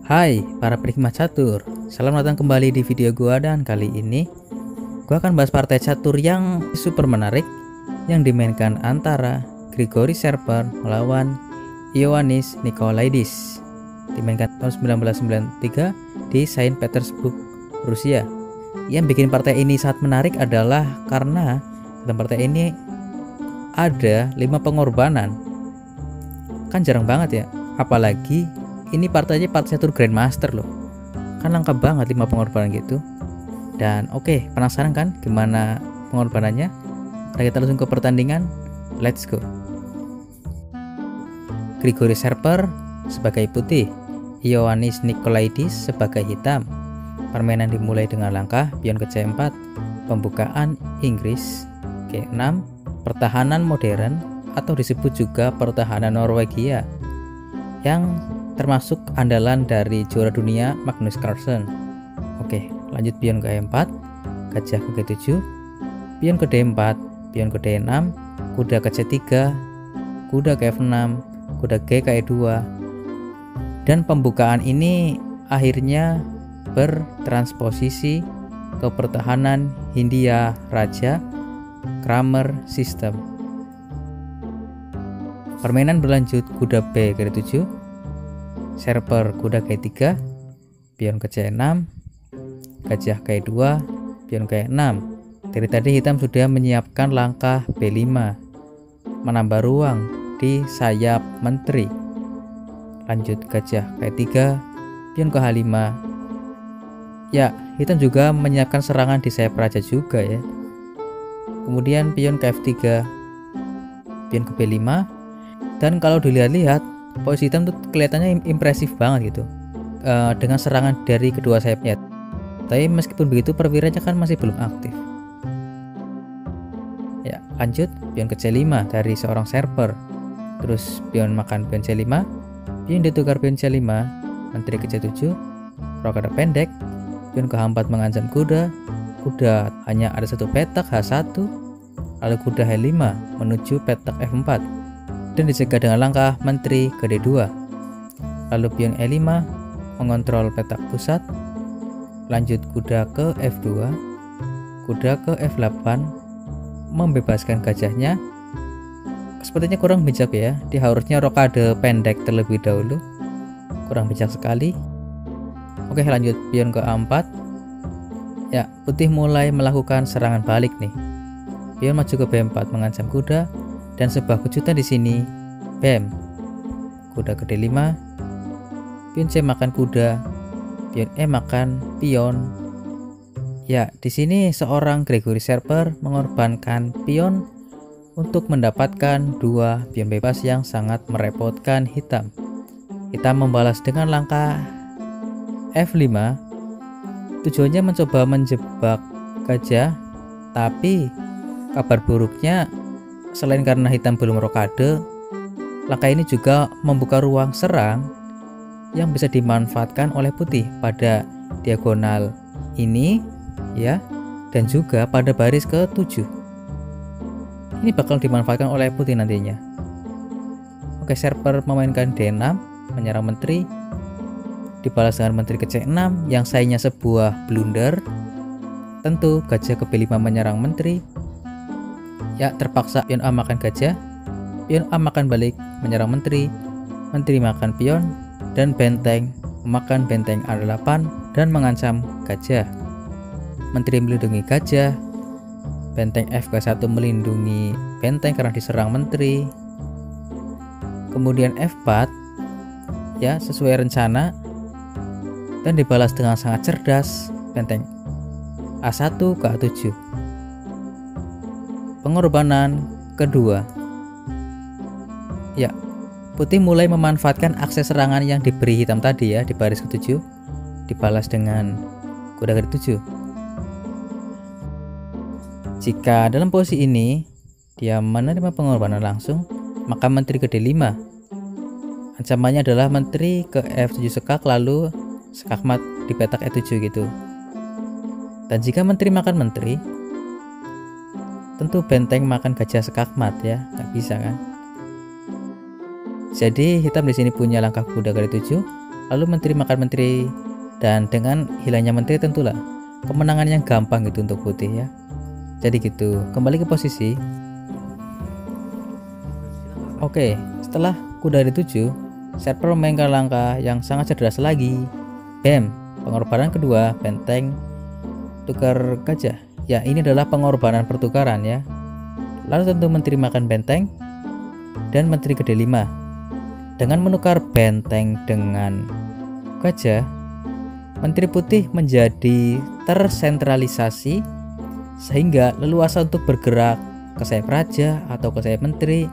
Hai para penikmat catur, selamat datang kembali di video gua. Dan kali ini gua akan bahas partai catur yang super menarik yang dimainkan antara Grigori Serper melawan Ioannis Nikolaidis, dimainkan tahun 1993 di Saint Petersburg, Rusia. Yang bikin partai ini sangat menarik adalah karena dalam partai ini ada 5 pengorbanan. Kan jarang banget ya, apalagi ini partainya partai catur Grandmaster loh. Kan langka banget 5 pengorbanan gitu. Dan oke, penasaran kan gimana pengorbanannya? Mari kita langsung ke pertandingan. Let's go. Grigori Serper sebagai putih, Ioannis Nikolaidis sebagai hitam. Permainan dimulai dengan langkah pion ke C4, pembukaan Inggris, G6, pertahanan modern atau disebut juga pertahanan Norwegia yang termasuk andalan dari juara dunia Magnus Carlsen. Oke, lanjut pion ke E4, gajah ke G7, pion ke D4, pion ke D6, kuda ke C3, kuda ke F6, kuda G ke E2. Dan pembukaan ini akhirnya bertransposisi ke pertahanan Hindia Raja Kramer System. Permainan berlanjut, kuda B ke D7, Serper kuda ke E3, pion ke C6, gajah ke E2, pion ke E6. Dari tadi hitam sudah menyiapkan langkah B5, menambah ruang di sayap menteri. Lanjut gajah ke E3, pion ke H5. Ya, hitam juga menyiapkan serangan di sayap raja juga ya. Kemudian pion ke F3, pion ke B5. Dan kalau dilihat-lihat, posisi hitam tuh kelihatannya impresif banget gitu, dengan serangan dari kedua sayapnya. Tapi meskipun begitu, perwiranya kan masih belum aktif. Ya, lanjut pion ke C5 dari seorang serper. Terus pion makan pion C5, pion ditukar pion C5, menteri ke C7, rokada pendek, pion ke H4 mengancam kuda. Kuda hanya ada satu petak H1, lalu kuda H5 menuju petak F4 dan dicegah dengan langkah menteri ke D2. Lalu pion E5 mengontrol petak pusat. Lanjut kuda ke F2, kuda ke F8 membebaskan gajahnya. Sepertinya kurang bijak ya, dia harusnya rokade pendek terlebih dahulu. Kurang bijak sekali. Oke, lanjut pion ke A4. Ya, putih mulai melakukan serangan balik nih. Pion maju ke B4 mengancam kuda. Dan sebuah kejutan di sini, bam, kuda ke D5, pion C makan kuda, pion E makan pion. Ya, di sini seorang Grigori Serper mengorbankan pion untuk mendapatkan 2 pion bebas yang sangat merepotkan hitam. Hitam membalas dengan langkah F5. Tujuannya mencoba menjebak gajah, tapi kabar buruknya, selain karena hitam belum rokade, langkah ini juga membuka ruang serang yang bisa dimanfaatkan oleh putih pada diagonal ini ya, dan juga pada baris ke-7. Ini bakal dimanfaatkan oleh putih nantinya. Oke, serper memainkan D6 menyerang menteri, dibalas dengan menteri ke C6 yang sayangnya sebuah blunder. Tentu gajah ke B5 menyerang menteri. Ya, terpaksa pion A makan gajah, pion A makan balik menyerang menteri, menteri makan pion, dan benteng memakan benteng A8 dan mengancam gajah. Menteri melindungi gajah, benteng F1 melindungi benteng karena diserang menteri. Kemudian F4 ya, sesuai rencana dan dibalas dengan sangat cerdas, benteng A1 ke A7. Pengorbanan kedua. Ya, putih mulai memanfaatkan akses serangan yang diberi hitam tadi ya, di baris ke-7, dibalas dengan kuda ke 7. Jika dalam posisi ini dia menerima pengorbanan langsung, maka menteri ke D5. Ancamannya adalah menteri ke F7 sekak, lalu skakmat di petak E7 gitu. Dan jika menteri makan menteri, tentu benteng makan gajah sekakmat ya, nggak bisa kan. Jadi hitam di sini punya langkah kuda ke D7, lalu menteri makan menteri, dan dengan hilangnya menteri tentulah kemenangan yang gampang gitu untuk putih ya. Jadi gitu, kembali ke posisi. Oke, setelah kuda dituju, serper memainkan langkah yang sangat cerdas lagi. Bam, pengorbanan kedua, benteng tukar gajah. Ya, ini adalah pengorbanan pertukaran ya. Lalu tentu menteri makan benteng dan menteri gede 5. Dengan menukar benteng dengan gajah, menteri putih menjadi tersentralisasi sehingga leluasa untuk bergerak ke sayap raja atau ke sayap menteri.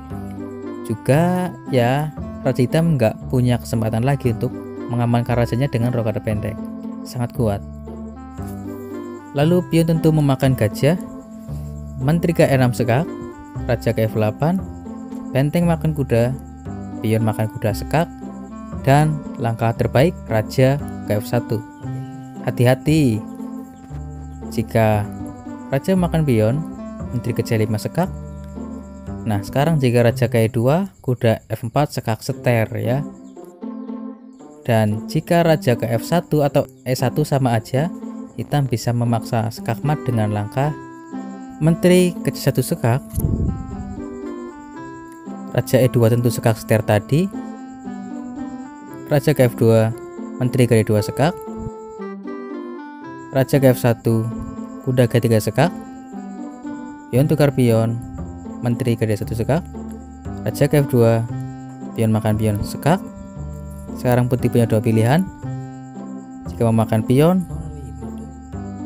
Juga ya, Raja Hitam nggak punya kesempatan lagi untuk mengamankan rajanya dengan rokade pendek. Sangat kuat. Lalu pion tentu memakan gajah, menteri ke E6 sekak, raja ke F8, benteng makan kuda, pion makan kuda sekak, dan langkah terbaik raja ke F1. Hati-hati, jika raja makan pion, menteri ke C5 sekak. Nah, sekarang jika raja ke E2, kuda F4 sekak seter ya. Dan jika raja ke F1 atau E1 sama aja, hitam bisa memaksa sekak mat dengan langkah menteri ke C1 sekak, raja E2 tentu sekak seter tadi, raja ke F2, menteri ke D2 sekak, raja ke F1, kuda ke 3 sekak, pion tukar pion, menteri ke D1 sekak, raja ke F2, pion makan pion sekak. Sekarang putih punya dua pilihan. Jika memakan pion,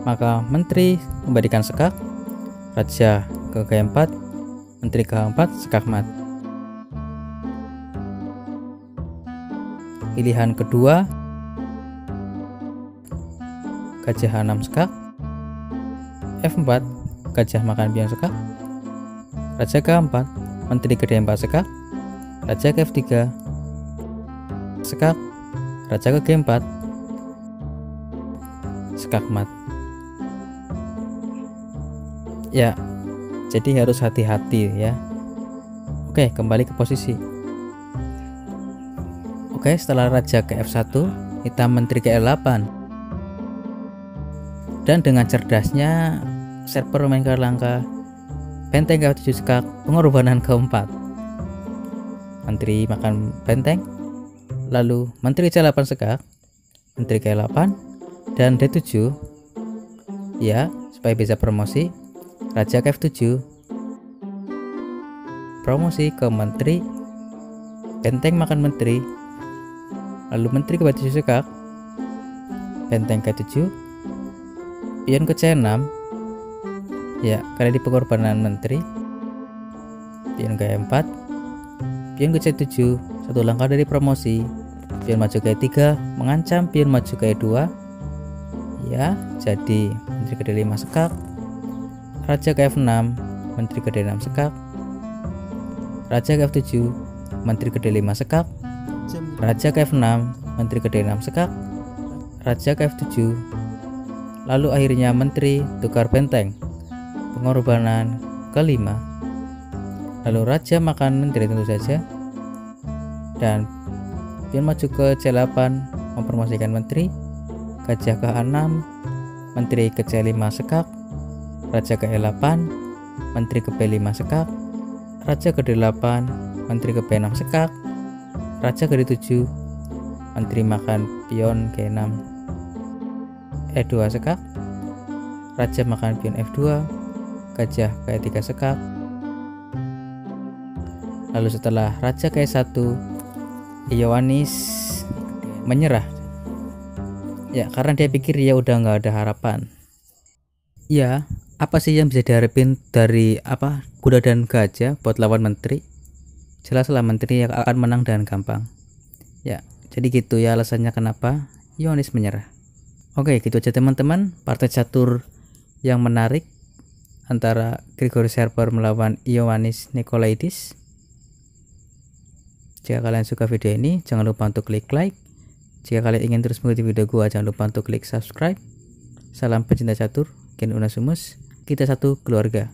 maka menteri memberikan sekak, raja ke G4, menteri ke H4 sekak mat. Pilihan kedua, gajah H6 sekak, F4, gajah makan pion sekak, raja ke H4, menteri ke D4 sekak, raja ke F3 sekak, raja ke G4 sekak mat. Ya, jadi harus hati-hati ya. Oke, kembali ke posisi. Oke, setelah raja ke F1, hitam menteri ke L8. Dan dengan cerdasnya serper memainkan langkah benteng ke F7 sekak, pengorbanan keempat. Menteri makan benteng, lalu menteri C8 sekak, menteri ke L8 dan D7 ya, supaya bisa promosi. Raja ke F7, promosi ke menteri, benteng makan menteri, lalu menteri ke B7 sekak, benteng ke 7, pion ke C6 ya, karena di pengorbanan menteri, pion ke E4, pion ke C7, satu langkah dari promosi, pion maju ke E3, mengancam pion maju ke E2 ya, jadi menteri ke D5 sekak, raja ke F6, menteri ke D6 sekak, raja ke F7, menteri ke D5 sekak, raja ke F6, menteri ke D6 sekak, raja ke F7, lalu akhirnya menteri tukar benteng, pengorbanan kelima, lalu raja makan menteri tentu saja, dan pion maju ke C8 mempromosikan menteri, gajah ke A6, menteri ke C5 sekak, raja ke E8, menteri ke B5 sekak, raja ke D8, menteri ke B6 sekak, raja ke D7, menteri makan pion G6, E2 sekak, raja makan pion F2, gajah ke E3 sekak. Lalu setelah raja ke E1, Ioannis menyerah ya, karena dia pikir ya udah nggak ada harapan ya. Apa sih yang bisa diharapin dari kuda dan gajah buat lawan menteri? Jelaslah menteri yang akan menang dengan gampang ya. Jadi gitu ya alasannya kenapa Ioannis menyerah. Oke, gitu aja teman-teman, partai catur yang menarik antara Grigori Serper melawan Ioannis Nikolaidis. Jika kalian suka video ini, jangan lupa untuk klik like. Jika kalian ingin terus mengikuti video gua, jangan lupa untuk klik subscribe. Salam pecinta catur, Ken Unasumus. Kita satu keluarga.